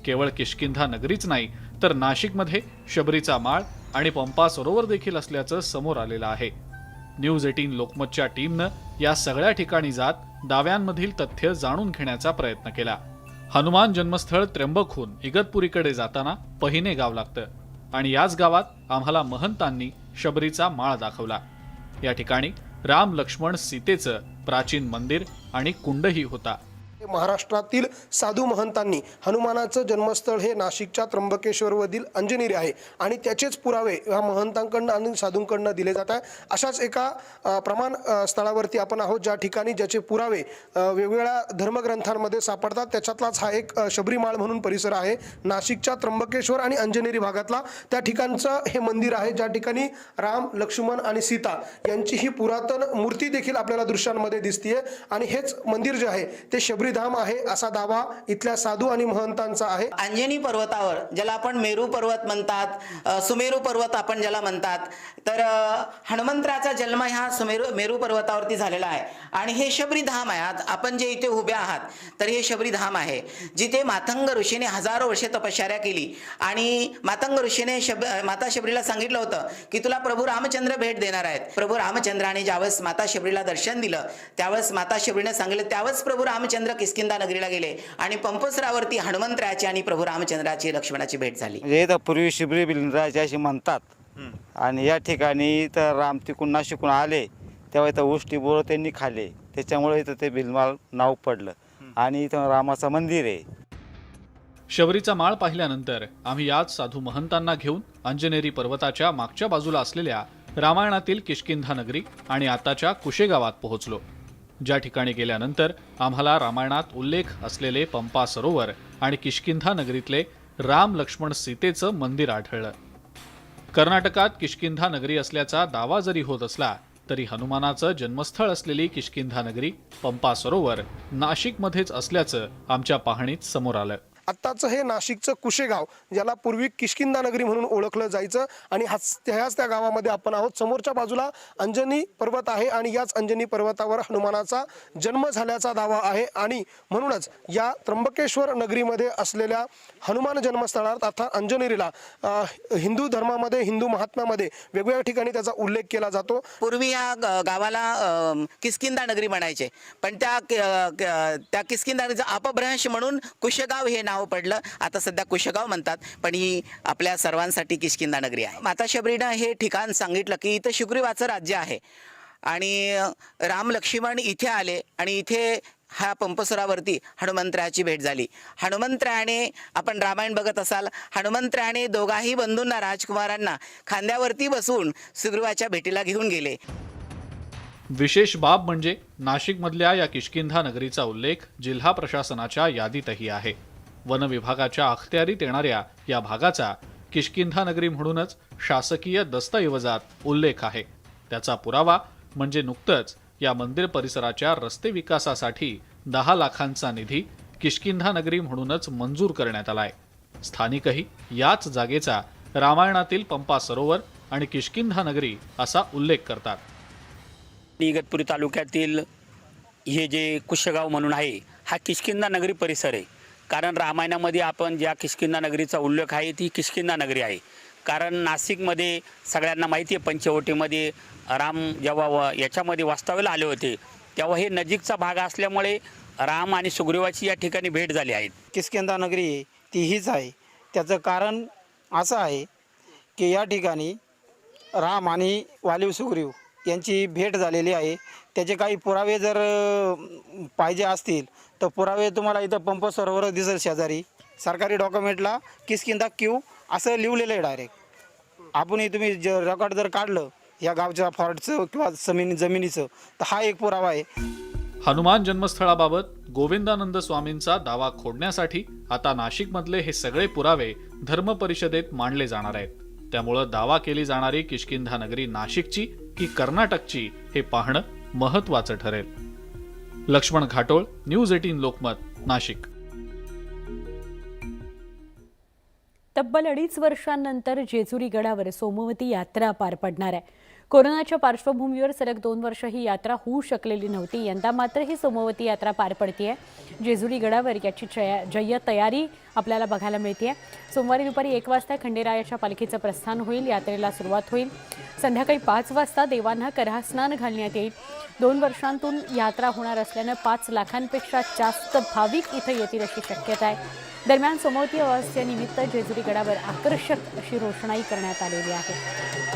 केवळ किष्किंधा नगरीच नाही तर नाशिकमध्ये शबरीचा माळ आणि पंपा सरोवर देखील असल्याचं समोर आलेलं आहे. न्यूज 18 लोकमतच्या टीमनं या सगळ्या ठिकाणी जात दाव्यांमधील तथ्य जाणून घेण्याचा प्रयत्न केला. हनुमान जन्मस्थळ त्र्यंबकहून इगतपुरीकडे जाताना पहिने गाव लागतं आणि याच गावात आम्हाला महंतांनी शबरीचा माळ दाखवला. या ठिकाणी राम लक्ष्मण सीतेचं प्राचीन मंदिर आणि कुंडही होता. महाराष्ट्रातील साधू महंतांनी हनुमानाचं जन्मस्थळ हे नाशिकच्या त्र्यंबकेश्वरवरील अंजनेरी आहे आणि त्याचेच पुरावे ह्या महंतांकडनं आणि साधूंकडनं दिले जात आहे. अशाच एका प्रमाण स्थळावरती आपण आहोत ज्या ठिकाणी ज्याचे पुरावे वेगवेगळ्या धर्मग्रंथांमध्ये सापडतात. त्याच्यातलाच हा एक शबरीमाळ म्हणून परिसर आहे. नाशिकच्या त्र्यंबकेश्वर आणि अंजनेरी भागातला त्या ठिकाणचं हे मंदिर आहे ज्या ठिकाणी राम लक्ष्मण आणि सीता यांची ही पुरातन मूर्ती देखील आपल्याला दृश्यांमध्ये दिसतीये आणि हेच मंदिर जे आहे ते शबरी धाम आहे असा दावा इथल्या साधू आणि महंतांचा आहे. अंजनी पर्वतावर ज्याला आपण मेरू पर्वत म्हणतात, सुमेरू पर्वत आपण ज्याला म्हणतात, तर हनुमंतराचा जन्म ह्या मेरू पर्वतावरती झालेला आहे आणि हे शबरी धाम आहे. आज आपण जे इथे उभे आहात तर हे शबरी धाम आहे जिथे मातंग ऋषीने हजारो वर्षे तपश्चर्या केली आणि मातंग ऋषीने माता शबरीला सांगितलं होतं की तुला प्रभू रामचंद्र भेट देणार आहेत. प्रभू रामचंद्राने ज्यावेळेस माता शबरीला दर्शन दिलं त्यावेळेस माता शबरीने सांगितलं त्यावेळेस प्रभू रामचंद्र किष्किंधा नगरीला गेले आणि पंपसरावरती हनुमंतरायाची आणि प्रभू रामचंद्राची लक्ष्मणाची भेट झाली. म्हणजे पूर्वी शिबरी बिलराज अशी म्हणतात आणि या ठिकाणी तर राम तिकून नाशिकून आले तेव्हा इथं उष्टी बोर त्यांनी खाल्ले त्याच्यामुळे इथं ते बिलमाल नाव पडलं आणि इथं रामाचं मंदिर आहे. शबरीचा माळ पाहिल्यानंतर आम्ही याच साधू महंतांना घेऊन अंजनेरी पर्वताच्या मागच्या बाजूला असलेल्या रामायणातील किष्किंधा नगरी आणि आताच्या कुशेगावात पोहोचलो. ज्या ठिकाणी गेल्यानंतर आम्हाला रामायणात उल्लेख असलेले पंपा सरोवर आणि किष्किंधा नगरीतले राम लक्ष्मण सीतेचं मंदिर आढळलं. कर्नाटकात किष्किंधा नगरी असल्याचा दावा जरी होत असला तरी हनुमानाचं जन्मस्थळ असलेली किष्किंधा नगरी पंपा सरोवर नाशिकमध्येच असल्याचं आमच्या पाहणीत समोर आलं. आत्ताचं हे नाशिकचं कुशेगाव ज्याला पूर्वी किष्किंधा नगरी म्हणून ओळखलं जायचं आणि ह्याच त्या गावामध्ये आपण आहोत. समोरच्या बाजूला अंजनी पर्वत आहे आणि याच अंजनी पर्वतावर हनुमानाचा जन्म झाल्याचा दावा आहे आणि म्हणूनच या त्र्यंबकेश्वर नगरीमध्ये असलेल्या हनुमान जन्मस्थळात अर्थात अंजनेरीला हिंदू धर्मामध्ये हिंदू महात्म्यामध्ये वेगवेगळ्या ठिकाणी त्याचा उल्लेख केला जातो. पूर्वी या गावाला किष्किंधा नगरी म्हणायचे पण त्या किष्किंधा नगरीचा अपभ्रंश म्हणून कुशेगाव हे नाव पडलं. आता सध्या कुशेगाव म्हणतात पण ही आपल्या सर्वांसाठी किष्किंधा नगरी आहे. माता शबरीनं हे ठिकाण सांगितलं की इथं शुग्रीवाचं राज्य आहे आणि राम लक्ष्मण इथे आले आणि इथे ह्या पंपसरावरती हनुमंतरायाची भेट झाली. हनुमंतरायाने आपण रामायण बघत असाल हनुमंतरायाने दोघाही बंधूंना राजकुमारांना खांद्यावरती बसवून सुग्रीवाच्या भेटीला घेऊन गेले. विशेष बाब म्हणजे नाशिकमधल्या या किष्किंधा नगरीचा उल्लेख जिल्हा प्रशासनाच्या यादीतही आहे. वन विभागाच्या अखत्यारीत येणाऱ्या या भागाचा किष्किंधा नगरी म्हणूनच शासकीय दस्तऐवजात उल्लेख आहे. त्याचा पुरावा म्हणजे नुकतंच या मंदिर परिसराच्या रस्ते विकासासाठी 10 लाखांचा निधी किष्किंधा नगरी म्हणूनच मंजूर करण्यात आलाय. स्थानिकही याच जागेचा रामायणातील पंपा सरोवर आणि किष्किंधा नगरी असा उल्लेख करतात. इगतपुरी तालुक्यातील हे जे कुशगाव म्हणून आहे हा किष्किंधा नगरी परिसर आहे. कारण रामायणामध्ये आपण ज्या किष्किंधा नगरीचा उल्लेख आहे ती किष्किंधा नगरी आहे. कारण नाशिकमध्ये सगळ्यांना माहिती आहे पंचवटीमध्ये राम जेव्हा याच्यामध्ये वास्तव्याला आले होते तेव्हा हे नजीकचा भाग असल्यामुळे राम आणि सुग्रीवाची या ठिकाणी भेट झाली आहे. किष्किंधा नगरी ती हीच आहे. त्याचं कारण असं आहे की या ठिकाणी राम आणि वालीव सुग्रीव यांची भेट झालेली आहे. त्याचे काही पुरावे जर पाहिजे असतील तर पुरावे तुम्हाला इथं पंप सरोवर दिसेल शेजारी. सरकारी डॉक्युमेंटला किष्किंधा क्यू असं लिहिलेलं आहे डायरेक्ट. आपणही तुम्ही रेकॉर्ड जर काढलं या गावच्या फॉर्टचं किंवा जमिनीचं तर हा एक पुरावा आहे. हनुमान जन्मस्थळाबाबत गोविंदानंद स्वामींचा दावा खोडण्यासाठी आता नाशिकमधले हे सगळे पुरावे धर्म परिषदेत मांडले जाणार आहेत. त्यामुळं दावा केली जाणारी किष्किंधा नगरी नाशिकची की कर्नाटकची हे पाहणं महत्त्वाचं ठरेल. लक्ष्मण घाटोळ, न्यूज 18 लोकमत, नाशिक. तब्बल 2.5 वर्षांनंतर जेजुरी गडावर सोमवती यात्रा पार पडणार आहे. कोरोनाच्या पार्श्वभूमीवर सलग 2 वर्ष ही यात्रा होऊ शकलेली नव्हती. यंदा मात्र ही सोमवती यात्रा पार पडतीये. जेजुरी गडावर याची जय्यत तयारी आपल्याला बघायला मिळते. सोमवारी दुपारी 1 वाजता खंडेरायाच्या पालखीचं प्रस्थान होईल. यात्रेला सुरुवात होईल. संध्याकाळी 5 वाजता देवांना करास्नान घालण्यात येईल. 2 वर्षांतून यात्रा होणार असल्यानं 5 लाखांपेक्षा जास्त भाविक इथं येतील अशी शक्यता आहे. दरम्यान सोमवती अमावस्येनिमित्त जेजुरी गडावर आकर्षक अशी रोषणाई करण्यात आलेली आहे.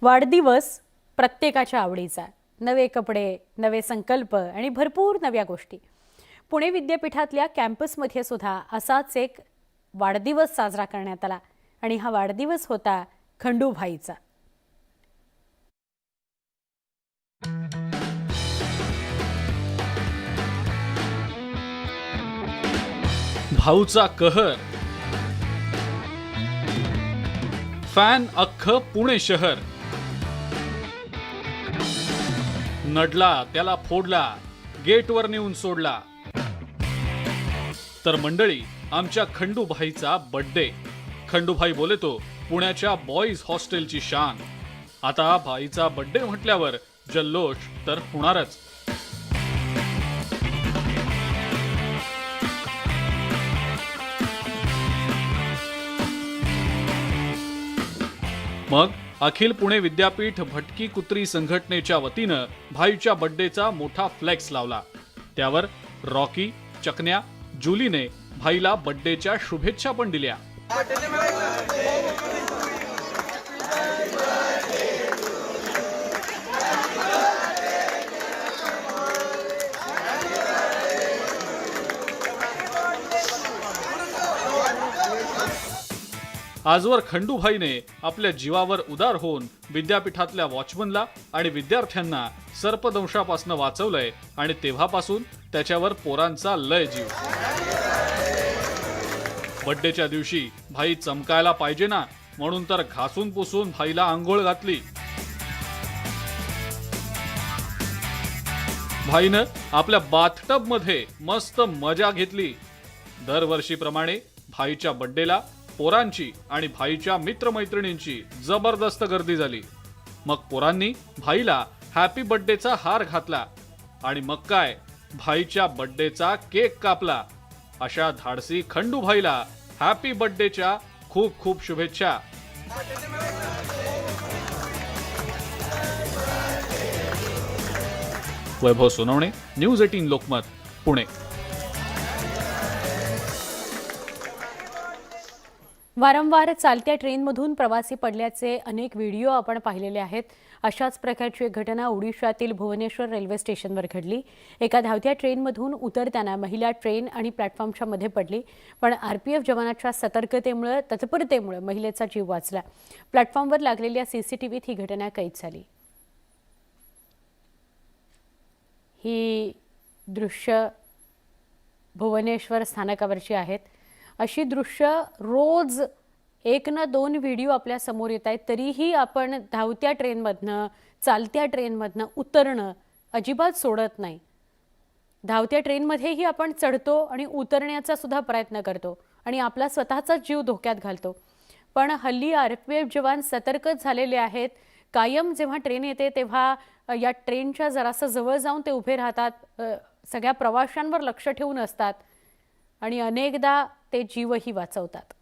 वाढदिवस प्रत्येकाच्या आवडीचा. नवे कपडे, नवे संकल्प आणि भरपूर नव्या गोष्टी. पुणे विद्यापीठातल्या कॅम्पसमध्ये सुद्धा असाच एक वाढदिवस साजरा करण्यात आला आणि हा वाढदिवस होता खंडूभाईचा. भाऊचा कहर, फॅन अख्खं पुणे शहर. नडला त्याला फोडला, गेटवर नेऊन सोडला. तर मंडळी, आमच्या खंडूभाईचा बर्थडे. खंडूभाई बोलेतो पुण्याच्या बॉईज हॉस्टेलची शान. आता भाईचा बर्थडे म्हटल्यावर जल्लोष तर होणारच. मग अखिल पुणे विद्यापीठ भटकी कुत्री संघटनेच्या वतीनं भाईच्या बर्थडेचा मोठा फ्लेक्स लावला. त्यावर रॉकी, चकन्या, जुलीने भाईला बर्थडेच्या शुभेच्छा पण दिल्या. आजवर खंडूभाईने आपल्या जीवावर उदार होऊन विद्यापीठातल्या वॉचमनला आणि विद्यार्थ्यांना सर्पदंशापासून वाचवलंय आणि तेव्हापासून त्याच्यावर पोरांचा लय जीव. बर्थडेच्या दिवशी भाई चमकायला पाहिजे ना, म्हणून तर घासून पुसून भाईला आंघोळ घातली. भाईनं आपल्या बाथटब मध्ये मस्त मजा घेतली. दरवर्षीप्रमाणे भाईच्या बर्थडेला पोरांची आणि भाईच्या मित्रमैत्रिणींची जबरदस्त गर्दी झाली. मग पोरांनी भाईला हॅपी बर्थडेचा हार घातला आणि मग काय, भाईच्या बर्थडेचा केक कापला. अशा धाडसी खंडूभाईला हॅपी बर्थडेच्या खूप खूप शुभेच्छा. वैभव सोनवणे, न्यूज 18 लोकमत, पुणे. वारंवार चालत्या ट्रेनमधून प्रवासी पडल्याचे अनेक व्हिडिओ आपण पाहिलेले आहेत. अशाच प्रकारची एक घटना ओडिशातील भुवनेश्वर रेल्वे स्टेशनवर घडली. एका धावत्या ट्रेनमधून उतरताना महिला ट्रेन आणि प्लॅटफॉर्मच्या मध्ये पडली, पण आरपीएफ जवानाच्या सतर्कतेमुळे, तत्परतेमुळे महिलेचा जीव वाचला. प्लॅटफॉर्मवर लागलेल्या सीसीटीव्हीत ही घटना कैद झाली. ही दृश्य भुवनेश्वर स्थानकावरची आहेत. अशी दृश्य रोज एक ना दोन व्हिडिओ आपल्या समोर येत आहेत, तरीही आपण धावत्या ट्रेनमधनं, चालत्या ट्रेनमधनं उतरणं अजिबात सोडत नाही. धावत्या ट्रेनमध्येही आपण चढतो आणि उतरण्याचा सुद्धा प्रयत्न करतो आणि आपला स्वतःचा जीव धोक्यात घालतो. पण हल्ली RPF जवान सतर्कच झालेले आहेत. कायम जेव्हा ट्रेन येते तेव्हा या ट्रेनच्या जरासं जवळ जाऊन ते उभे राहतात, सगळ्या प्रवाशांवर लक्ष ठेवून असतात आणि अनेकदा ते जीवही वाचवतात.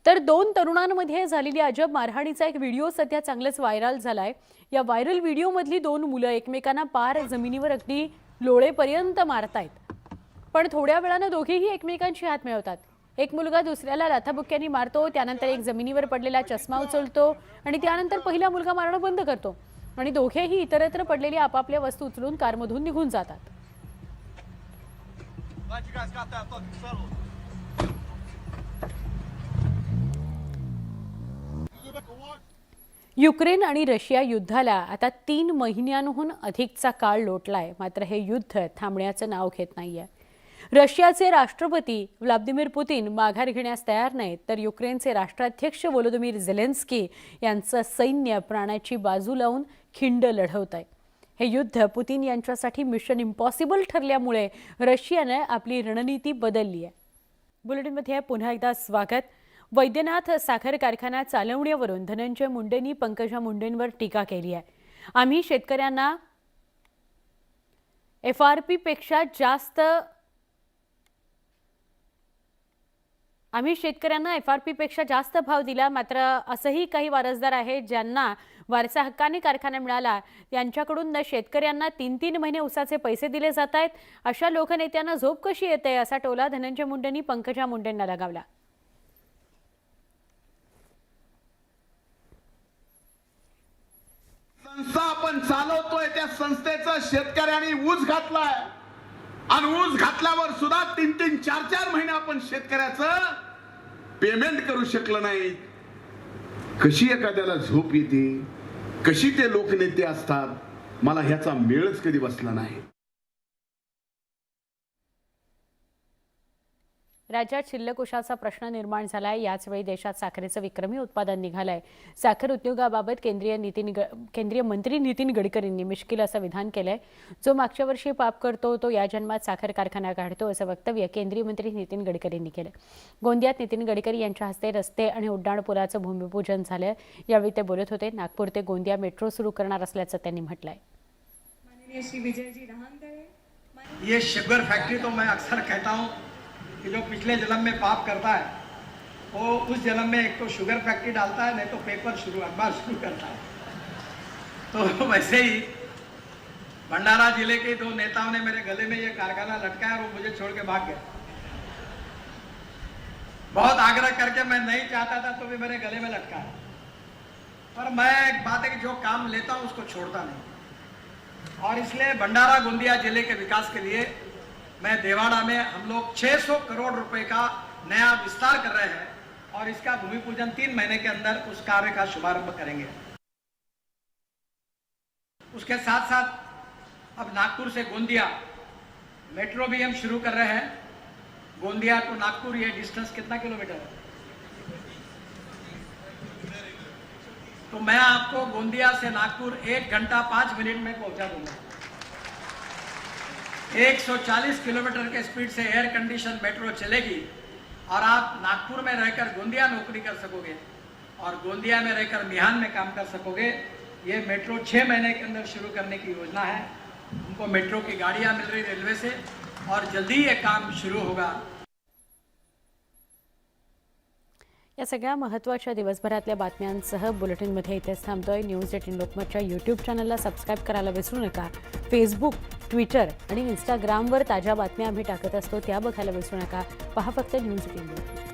तर दोन तरुणांमध्ये झालेली अजब मारहाणीचा एक व्हिडिओ सध्या चांगलंच व्हायरल झालाय. या व्हायरल व्हिडिओमधली दोन मुलं एकमेकांना पार जमिनीवर अगदी लोळेपर्यंत मारतायत. पण थोड्या वेळानं दोघेही एकमेकांशी हात मिळवतात. एक मुलगा दुसऱ्याला लाथाबुक्क्यांनी मारतो, त्यानंतर एक जमिनीवर पडलेला चष्मा उचलतो आणि त्यानंतर पहिला मुलगा मारणं बंद करतो आणि दोघेही इतरत्र पडलेली आपापल्या वस्तू उचलून कारमधून निघून जातात. युक्रेन आणि रशिया युद्धाला आता 3 महिन्यांहून अधिकचा काळ लोटलाय. मात्र हे युद्ध थांबण्याचं नाव घेत नाहीये. रशियाचे राष्ट्रपती व्लादिमीर पुतीन माघार घेण्यास तयार नाहीत, तर युक्रेनचे राष्ट्राध्यक्ष व्लोदिमीर झेलेन्स्की यांचं सैन्य प्राणाची बाजू लावून खिंड लढवत आहे. हे युद्ध पुतीन यांच्यासाठी मिशन इम्पॉसिबल ठरल्यामुळे रशियाने आपली रणनीती बदलली आहे. बुलेटिनमध्ये पुन्हा एकदा स्वागत. वैद्यनाथ साखर कारखाना चालवण्यावरून धनंजय मुंडेंनी पंकजा मुंडेंवर टीका केली आहे. आम्ही शेतकऱ्यांना FRP पेक्षा जास्त भाव दिला. मात्र असंही काही वारसदार आहेत ज्यांना वारसा हक्काने कारखाना मिळाला, त्यांच्याकडून न शेतकऱ्यांना 3-3 महिने उसाचे पैसे दिले जात आहेत. अशा लोकनेत्यांना झोप कशी येते, असा टोला धनंजय मुंडेंनी पंकजा मुंडेंना लगावला. संस्था आपण चालवतोय, त्या संस्थेचं शेतकऱ्यांनी ऊस घातलाय आणि ऊस घातल्यावर सुद्धा 3-3, 4-4 महिने आपण शेतकऱ्याचं पेमेंट करू शकलो नाही. कशी एखाद्याला झोप येते, कशी ते लोकनेते असतात, मला ह्याचा मेळच कधी बसला नाही. राज्यात शिल्लक उसाचा प्रश्न निर्माण झालाय. याचवेळी देशात साखरेचं विक्रमी उत्पादन निघालंय. साखर उद्योगाबाबत केंद्रीय मंत्री नितीन गडकरींनी मिश्किल असं विधान केलंय. जो मागच्या वर्षी पाप करतो तो या जन्मात साखर कारखाना काढतो, असं वक्तव्य केंद्रीय मंत्री नितीन गडकरींनी केलं. गोंदियात नितीन गडकरी यांच्या हस्ते रस्ते आणि उड्डाणपुलाचं भूमिपूजन झालं. यावेळी ते बोलत होते. नागपूर ते गोंदिया मेट्रो सुरू करणार असल्याचं त्यांनी म्हटलंय. ये शुगर फैक्ट्री तो मैं अक्सर कहता हूँ कि जो पिछले जन्म में पाप करता है वो उस जन्म में एक तो शुगर फैक्ट्री डालता है, नहीं तो अखबार शुरू करता है. तो वैसे ही भंडारा जिले के 2 नेताओं ने मेरे गले में ये कारखाना लटकाया और वो मुझे छोड़ के भाग गए. बहुत आग्रह करके मैं नहीं चाहता था तो भी मेरे गले में लटकाया. पर मैं एक बात है कि जो काम लेता हूँ उसको छोड़ता नहीं, और इसलिए भंडारा गोंदिया जिले के विकास के लिए मैं देवाड़ा में हम लोग 600 करोड़ रुपए का नया विस्तार कर रहे हैं और इसका भूमि पूजन 3 महीने के अंदर उस कार्य का शुभारंभ करेंगे. उसके साथ साथ अब नागपुर से गोंदिया मेट्रो भी हम शुरू कर रहे हैं. गोंदिया टू नागपुर ये डिस्टेंस कितना किलोमीटर है? तो मैं आपको गोंदिया से नागपुर 1 घंटा 5 मिनट में पहुंचा दूंगा. 140 किलोमीटर के स्पीड से एयर कंडीशन मेट्रो चलेगी और आप नागपुर में रहकर गोंदिया नौकरी कर सकोगे और गोंदिया में रहकर मिहान में काम कर सकोगे. ये मेट्रो 6 महीने के अंदर शुरू करने की योजना है. उनको मेट्रो की गाड़ियां मिल रही रेलवे से और जल्दी ये काम शुरू होगा. या सगळ्या महत्त्वाच्या दिवसभरातल्या बातम्यांसह बुलेटिनमध्ये इथेच थांबतोय. न्यूज 18 लोकमतच्या यूट्यूब चॅनलला सबस्क्राईब करायला विसरू नका. फेसबुक, ट्विटर आणि इंस्टाग्रामवर ताज्या बातम्या आम्ही टाकत असतो, त्या बघायला विसरू नका. पहा फक्त न्यूज 18 लोकमत.